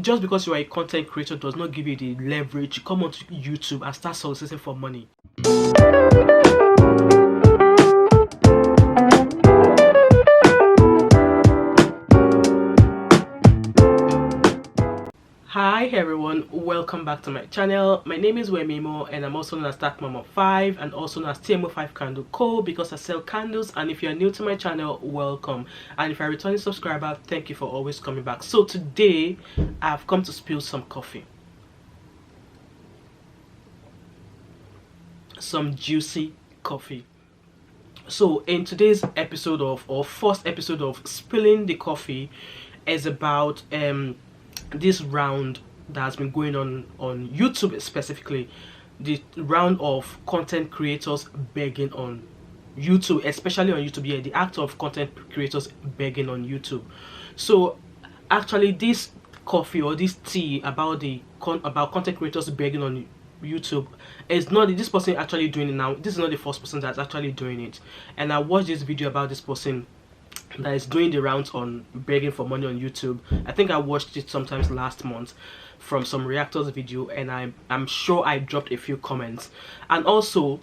Just because you are a content creator does not give you the leverage to come onto YouTube and start soliciting for money. Hi everyone, welcome back to my channel. My name is Wemimo and I'm also known as Dark Mama 5 and also known as TMO5 Candle Co because I sell candles. And if you're new to my channel, welcome, and if you're a returning subscriber, thank you for always coming back. So today I've come to spill some coffee, some juicy coffee. So in today's episode or first episode of spilling the coffee is about this round that has been going on YouTube, specifically the round of content creators begging on YouTube, especially on YouTube. Yeah, the act of content creators begging on YouTube. So actually this coffee or this tea about about content creators begging on YouTube is not this person actually doing it now. This is not the first person that's actually doing it, and I watched this video about this person that is doing the rounds on begging for money on YouTube. I think I watched it sometimes last month from some reactors video, and I'm sure I dropped a few comments. And also,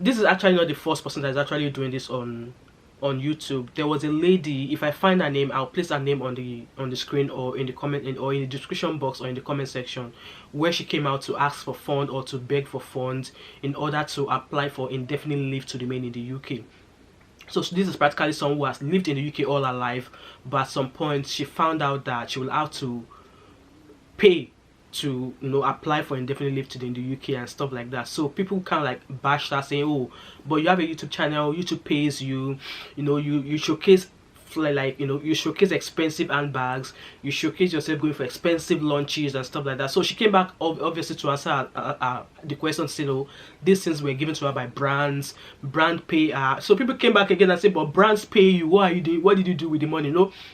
this is actually not the first person that is actually doing this on YouTube. There was a lady, if I find her name, I'll place her name on the screen or in the comment or in the description box or in the comment section, where she came out to ask for funds or to beg for funds in order to apply for indefinite leave to remain in the UK. So this is practically someone who has lived in the UK all her life, but at some point she found out that she will have to pay to apply for indefinite leave to in the UK and stuff like that. So people kind of like bash her, saying, oh, but you have a YouTube channel, YouTube pays you, you showcase you showcase expensive handbags, you showcase yourself going for expensive lunches and stuff like that. So she came back obviously to answer the question, saying, oh, these things were given to her by brands, brand pay her. So people came back again and said, but brands pay you, what are you doing, what did you do with the money?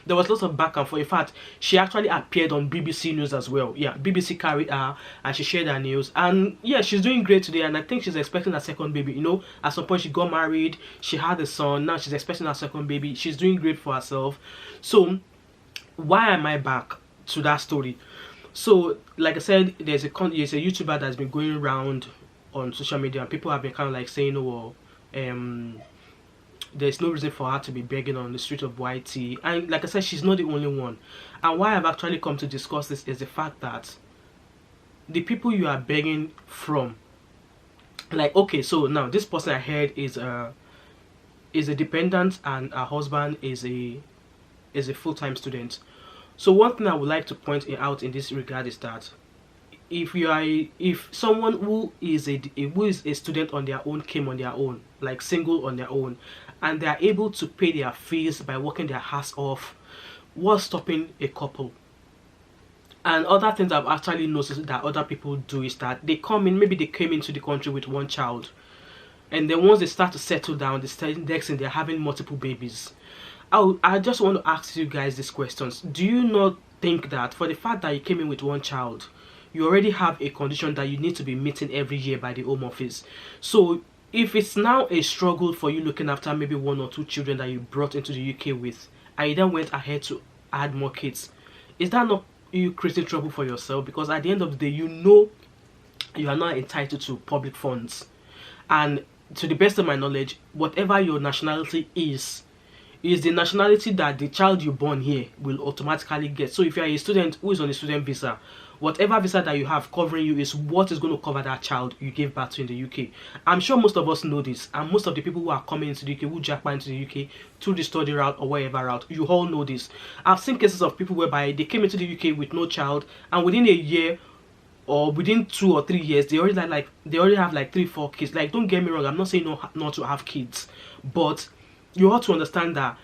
There was lots of back and forth. In fact, she actually appeared on BBC News as well. Yeah, BBC carried her and she shared her news, and yeah, she's doing great today, and I think she's expecting a second baby. At some point she got married, she had a son, now she's expecting a second baby. She's doing great for herself. So why am I back to that story? So like I said, there's a YouTuber that's been going around on social media, and people have been kind of like saying, oh, there's no reason for her to be begging on the street of YT. And like I said, she's not the only one. And why I've actually come to discuss this is the fact that the people you are begging from, like, okay, so now this person I heard is a dependent, and her husband is a full-time student. So one thing I would like to point out in this regard is that if someone who is a student on their own came on their own, like single on their own, and they are able to pay their fees by working their ass off, what's stopping a couple? And other things I've actually noticed that other people do is that they come in, maybe they came into the country with one child, and then once they start to settle down, they start indexing, they're having multiple babies. I just want to ask you guys these questions. Do you not think that for the fact that you came in with one child, you already have a condition that you need to be meeting every year by the Home Office? So if it's now a struggle for you looking after maybe one or two children that you brought into the UK with, and you then went ahead to add more kids, is that not you creating trouble for yourself? Because at the end of the day, you are not entitled to public funds, and to the best of my knowledge, whatever your nationality is the nationality that the child you born here will automatically get. So if you are a student who is on a student visa, whatever visa that you have covering you is what is going to cover that child you gave birth to in the UK. I'm sure most of us know this, and most of the people who are coming into the UK, who jackpot into the UK through the study route or whatever route, you all know this. I've seen cases of people whereby they came into the UK with no child, and within a year or within 2 or 3 years they already have like 3-4 kids. Like, don't get me wrong, I'm not saying not to have kids, but you ought to understand that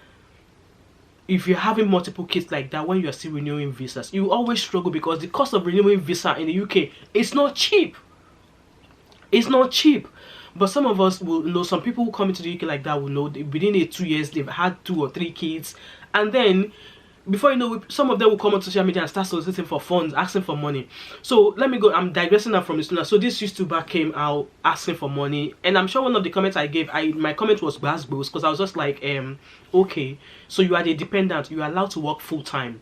if you're having multiple kids like that, when you're still renewing visas, you always struggle, because the cost of renewing visa in the UK is not cheap. It's not cheap. But some of us will know, some people who come into the UK like that will know within 2 years they've had 2 or 3 kids, and then before you know, some of them will come on social media and start soliciting for funds, asking for money. So let me go, I'm digressing now from this now. So this YouTuber came out asking for money, and I'm sure one of the comments I gave, my comment was because I was just like, okay, so you are the dependent, you are allowed to work full-time,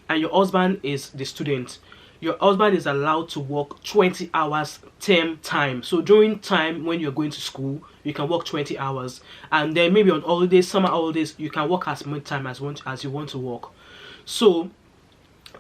and your husband is the student, your husband is allowed to work 20 hours term time. So during time when you're going to school, you can work 20 hours, and then maybe on holidays, summer holidays, you can work as much time as you want to work. So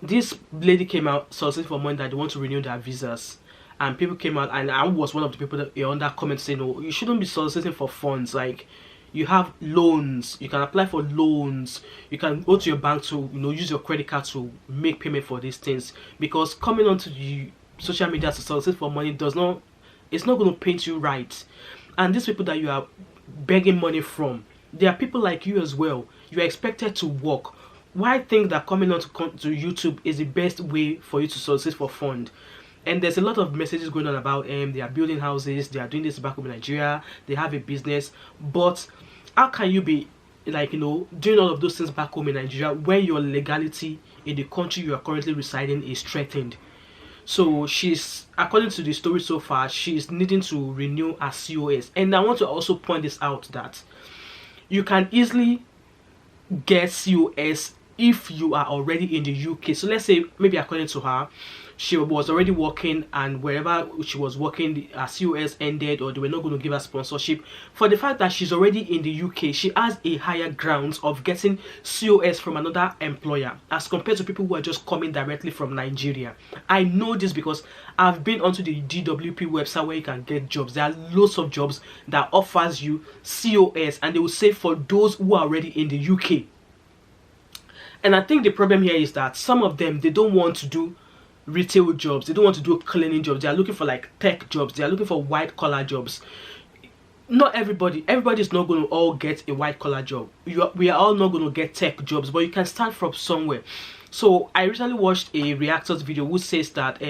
this lady came out soliciting for money that they want to renew their visas, and people came out, and I was one of the people that were on that comment saying, "No, you shouldn't be soliciting for funds. Like, you have loans, you can apply for loans, you can go to your bank to use your credit card to make payment for these things, because coming onto the social media to solicit for money it's not going to paint you right. And these people that you are begging money from, they are people like you as well. You are expected to work. Why think that coming on to YouTube is the best way for you to solicit for fund? And there's a lot of messages going on about they are building houses, they are doing this back home in Nigeria, they have a business. But how can you be doing all of those things back home in Nigeria when your legality in the country you are currently residing is threatened? So she's, according to the story so far, she's needing to renew her COS. And I want to also point this out, that you can easily get COS if you are already in the UK. So let's say, maybe according to her, she was already working, and wherever she was working, her COS ended, or they were not going to give her sponsorship. For the fact that she's already in the UK, she has a higher grounds of getting COS from another employer as compared to people who are just coming directly from Nigeria. I know this because I've been onto the DWP website where you can get jobs. There are lots of jobs that offers you COS, and they will say for those who are already in the UK. And I think the problem here is that some of them, they don't want to do retail jobs, they don't want to do cleaning jobs, they are looking for like tech jobs, they are looking for white collar jobs. Not everybody is not going to all get a white collar job. We are all not going to get tech jobs, but you can start from somewhere. So I recently watched a reactors video who says that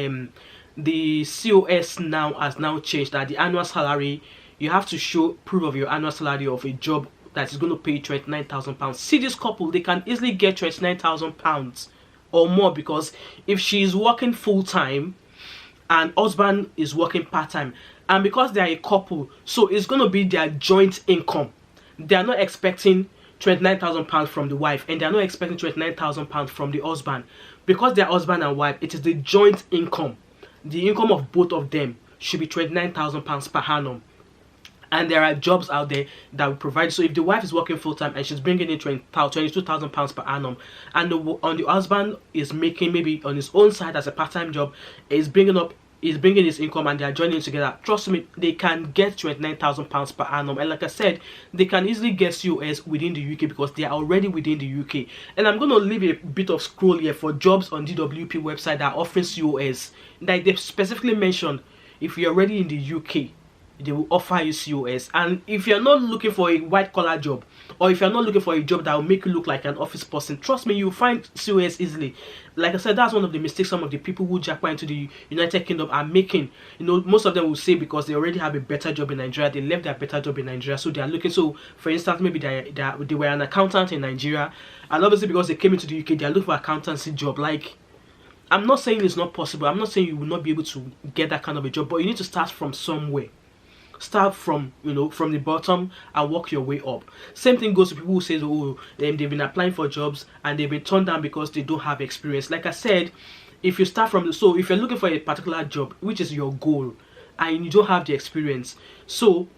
the COS now has now changed, that the annual salary, you have to show proof of your annual salary of a job that is going to pay £29,000. See, this couple, they can easily get £29,000 or more, because if she is working full-time and husband is working part-time, and because they are a couple, so it's going to be their joint income. They are not expecting £29,000 from the wife, and they are not expecting £29,000 from the husband. Because they are husband and wife, it is the joint income. The income of both of them should be £29,000 per annum. And there are jobs out there that will provide. So if the wife is working full-time and she's bringing in £22,000 per annum, and the husband is making, maybe on his own side as a part-time job, is bringing his income, and they are joining together, trust me, they can get £29,000 per annum. And like I said, they can easily get COS within the UK because they are already within the UK. And I'm going to leave a bit of scroll here for jobs on DWP website that are offering COS. Like they specifically mentioned, if you're already in the UK, they will offer you COS. And if you're not looking for a white collar job, or if you're not looking for a job that will make you look like an office person, trust me, you'll find COS easily. Like I said, that's one of the mistakes some of the people who jackpot into the United Kingdom are making. Most of them will say because they already have a better job in Nigeria, they left their better job in Nigeria, so they are looking. So for instance, maybe they were an accountant in Nigeria, and obviously because they came into the UK, they are looking for an accountancy job. Like, I'm not saying it's not possible, I'm not saying you will not be able to get that kind of a job, but you need to start from somewhere. Start from from the bottom and work your way up. Same thing goes to people who say, oh, they've been applying for jobs and they've been turned down because they don't have experience. Like I said, if you start from so if you're looking for a particular job, which is your goal, and you don't have the experience, so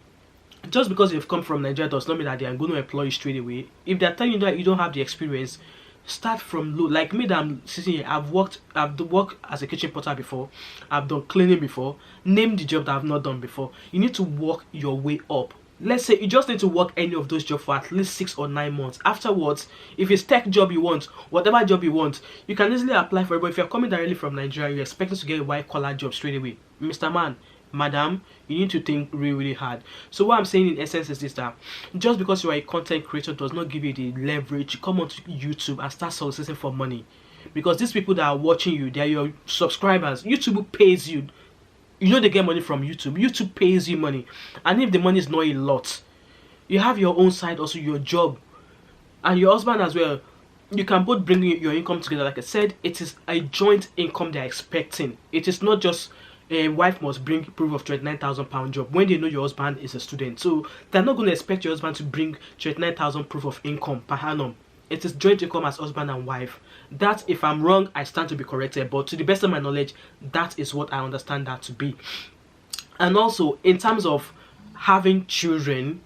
just because you've come from Nigeria does not mean that they are going to employ you straight away. If they're telling you that you don't have the experience, start from low. Like me, that I'm sitting here, I've worked as a kitchen porter before, I've done cleaning before. Name the job that I've not done before. You need to work your way up. Let's say you just need to work any of those jobs for at least 6 or 9 months. Afterwards, if it's tech job you want, whatever job you want, you can easily apply for it. But if you're coming directly from Nigeria, you're expecting to get a white collar job straight away, Mr. Man, madam, you need to think really hard. So what I'm saying in essence is this, that just because you are a content creator does not give you the leverage to come onto YouTube and start soliciting for money. Because these people that are watching you, they are your subscribers. YouTube pays you. They get money from YouTube. YouTube pays you money. And if the money is not a lot, you have your own side, also your job, and your husband as well. You can both bring your income together. Like I said, it is a joint income they're expecting. It is not just a wife must bring proof of £29,000 job when they know your husband is a student. So they're not going to expect your husband to bring £29,000 proof of income per annum. It is joint income as husband and wife. That, if I'm wrong, I stand to be corrected, but to the best of my knowledge, that is what I understand that to be. And also, in terms of having children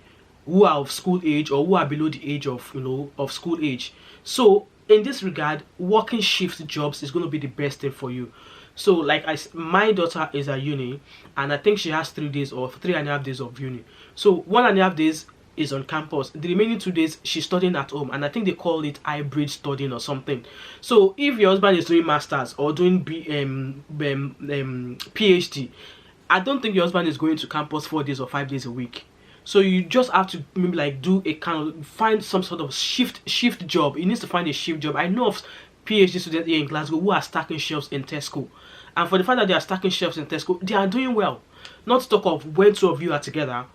who are of school age or who are below the age of, of school age, so in this regard, working shift jobs is going to be the best thing for you. So like my daughter is at uni, and I think she has 3 days or 3.5 days of uni. So 1.5 days is on campus. The remaining 2 days she's studying at home, and I think they call it hybrid studying or something. So if your husband is doing masters or doing PhD, I don't think your husband is going to campus 4 days or 5 days a week. So you just have to maybe like do a kind of find some sort of shift job. He needs to find a shift job. I know of PhD students here in Glasgow who are stacking shelves in Tesco, and for the fact that they are stacking shelves in Tesco, they are doing well. Not to talk of when 2 of you are together,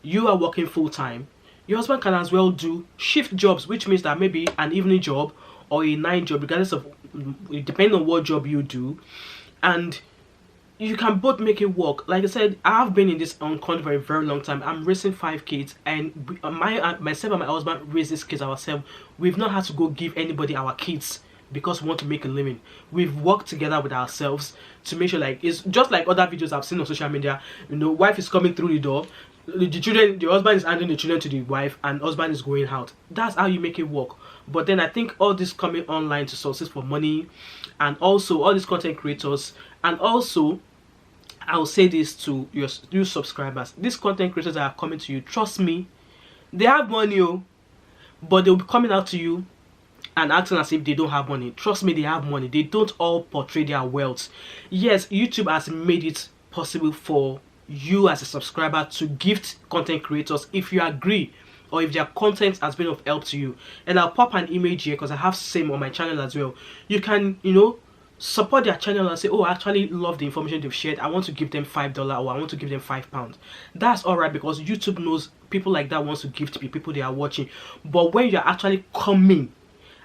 you are working full time. Your husband can as well do shift jobs, which means that maybe an evening job or a night job, regardless of, depending on what job you do, and you can both make it work. Like I said, I've been in this country for a very long time. I'm raising 5 kids, and myself and my husband raise these kids ourselves. We've not had to go give anybody our kids because we want to make a living. We've worked together with ourselves to make sure, like, it's just like other videos I've seen on social media. Wife is coming through the door, the husband is handing the children to the wife, and husband is going out. That's how you make it work. But then I think all this coming online to sources for money, and also all these content creators, and also I'll say this to your new subscribers: these content creators that are coming to you, trust me, they have money, but they'll be coming out to you and acting as if they don't have money. Trust me, they have money. They don't all portray their wealth. Yes, YouTube has made it possible for you as a subscriber to gift content creators if you agree, or if their content has been of help to you. And I'll pop an image here because I have same on my channel as well. You can, support their channel and say, oh, I actually love the information they've shared. I want to give them $5 or I want to give them £5. That's alright, because YouTube knows people like that wants to gift people they are watching. But when you're actually coming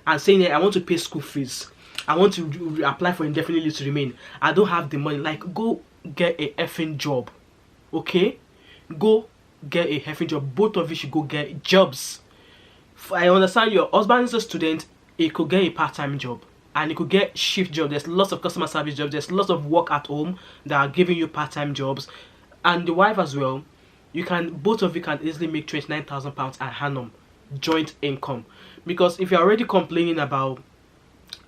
and saying that I want to pay school fees, I want to apply for indefinite leave to remain, I don't have the money, like, go get a effing job. Okay? Go get a effing job. Both of you should go get jobs. I understand your husband is a student, he could get a part-time job. And you could get shift job. There's lots of customer service jobs. There's lots of work at home that are giving you part-time jobs. And the wife as well. Both of you can easily make £29,000 a annum joint income. Because if you're already complaining about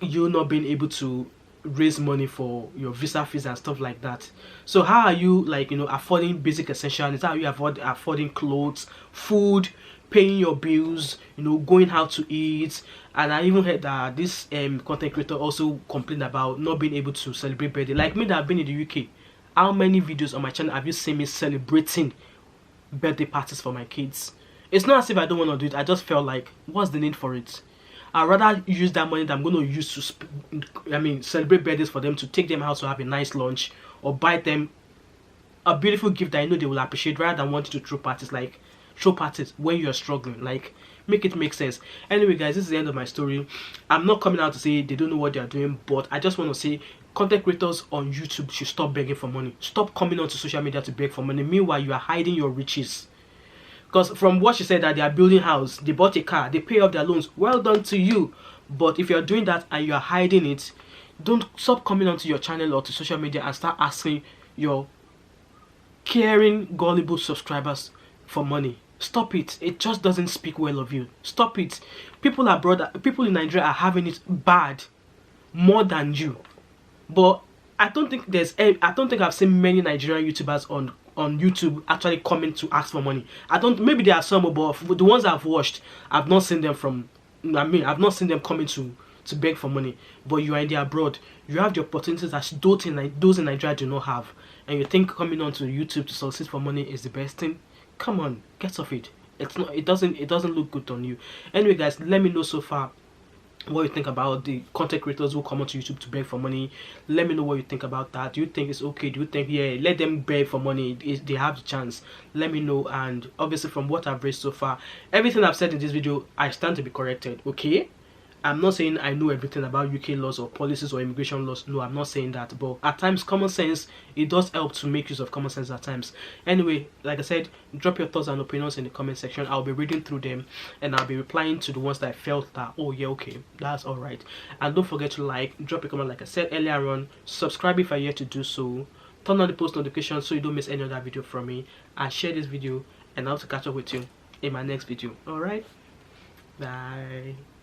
you not being able to raise money for your visa fees and stuff like that, so how are you, like, affording basic essentials? How are you affording clothes, food, paying your bills, going out to eat? And I even heard that this content creator also complained about not being able to celebrate birthday. Like me, that I've been in the UK, how many videos on my channel have you seen me celebrating birthday parties for my kids? It's not as if I don't want to do it. I just felt like, what's the need for it? I'd rather use that money that I'm going to use to celebrate birthdays for them, to take them out to have a nice lunch, or buy them a beautiful gift that I know they will appreciate, rather than wanting to throw parties. Like, throw parties when you're struggling. Like, make it make sense. Anyway, guys, this is the end of my story. I'm not coming out to say they don't know what they're doing, but I just want to say content creators on YouTube should stop begging for money. Stop coming onto social media to beg for money. Meanwhile, you are hiding your riches. Because from what she said, that they are building house, they bought a car, they pay off their loans. Well done to you. But if you're doing that and you are hiding it, don't stop coming onto your channel or to social media and start asking your caring, gullible subscribers for money. Stop it. It just doesn't speak well of you. Stop it. People in Nigeria are having it bad more than you. But I don't think I've seen many Nigerian YouTubers on YouTube actually coming to ask for money. Maybe there are some, but the ones I've watched, I've not seen them I've not seen them coming to beg for money. But you are in the abroad, you have the opportunities that those in Nigeria do not have, and you think coming onto YouTube to solicit for money is the best thing? Come on, get off it. It's not. It doesn't look good on you. Anyway, guys, let me know so far what you think about the content creators who come onto YouTube to beg for money. Let me know what you think about that. Do you think it's okay? Do you think, yeah, let them beg for money, they have the chance? Let me know. And obviously, from what I've read so far, everything I've said in this video, I stand to be corrected. Okay, I'm not saying I know everything about UK laws or policies or immigration laws. No, I'm not saying that. But at times, common sense, it does help to make use of common sense at times. Anyway, like I said, drop your thoughts and opinions in the comment section. I'll be reading through them and I'll be replying to the ones that I felt that, oh yeah, okay, that's all right. And don't forget to like, drop a comment like I said earlier on. Subscribe if you're yet to do so. Turn on the post notifications so you don't miss any other video from me. And share this video. And I'll catch up with you in my next video. Alright? Bye.